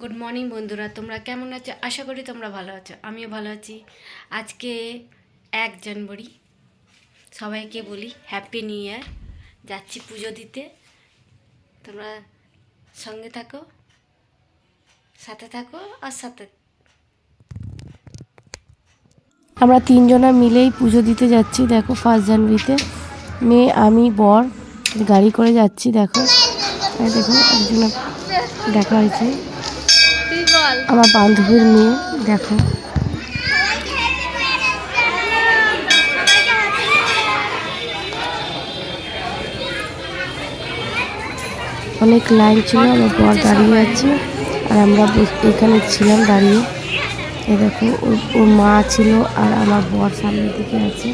Good morning বন্ধুরা, তোমরা কেমন আছো? আশা করি তোমরা ভালো আছো, আমিও ভালো আছি। আজকে 1 জানুয়ারি, সবাইকে বলি হ্যাপি নিউ ইয়ার। যাচ্ছি পুজো দিতে, তোমরা সঙ্গে থাকো, সাথে থাকো আর সাথে। আমরা 3 জনা মিলেই পুজো দিতে যাচ্ছি। দেখো 1 জানুয়ারিতে মেয়ে, আমি, বর গাড়ি করে যাচ্ছি। দেখো দেখো একজন দেখা হয়েছে, আমার বান্ধবীর মেয়ে। দেখো অনেক লাইন ছিল, আমার বর দাঁড়িয়ে আছে আর আমরা এখানে ছিলাম দাঁড়িয়ে। এ দেখো ওর মা ছিল আর আমার বর সামনের দিকে আছে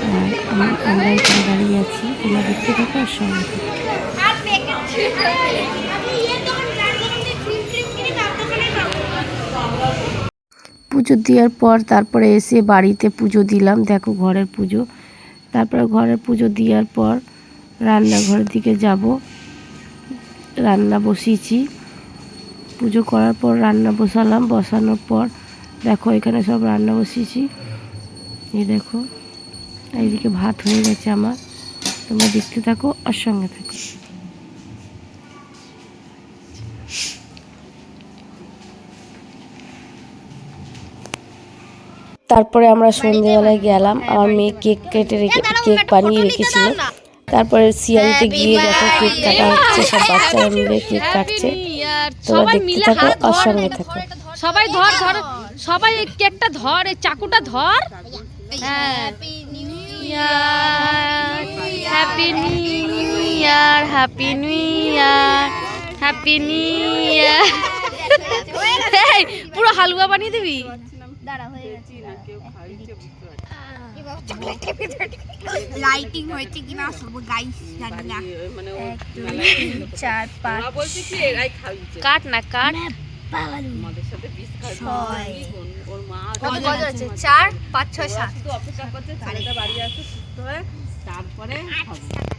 আর আমরা এখানে দাঁড়িয়ে আছি। তোমরা দেখতে থাকো আর সঙ্গে থাকো। পুজো দেওয়ার পর তারপরে এসে বাড়িতে পুজো দিলাম। দেখো ঘরের পুজো। তারপরে ঘরের পুজো দেওয়ার পর রান্নাঘরের দিকে যাব। রান্না বসিয়েছি, পুজো করার পর রান্না বসালাম। বসানোর পর দেখো এখানে সব রান্না বসিয়েছি। এই দেখো এইদিকে ভাত হয়ে গেছে আমার। তোমরা দেখতে থাকো আর সঙ্গে থাকো। তারপরে আমরা সন্ধ্যেবেলায় গেলাম, আমার মেয়ে কেক বানিয়ে রেখেছিল। তারপরে সিয়ারিতে গিয়ে দেখো কেক কাটা হচ্ছে, সব বাচ্চারা মিলে কেক কাটছে। তোমরা দেখতে থাকো আর সঙ্গে থাকো। সবাই ধর ধর, সবাই কেকটা ধর, এই চাকুটা ধর। Happy new year, happy new year, happy new year, happy new year. পুরো হালুয়া বানিয়ে দিবি। লাইটিং হয়েছে কিনা সব গাইস জানি না। 1 2 3 4 5 কাট না কাট। আমাদের সাথে 20 কাট কত বাজে আছে? 4 5 6 7 অপেক্ষা করতে ছেলেটা বাড়ি আসে সুস্থ হয়ে, তারপরে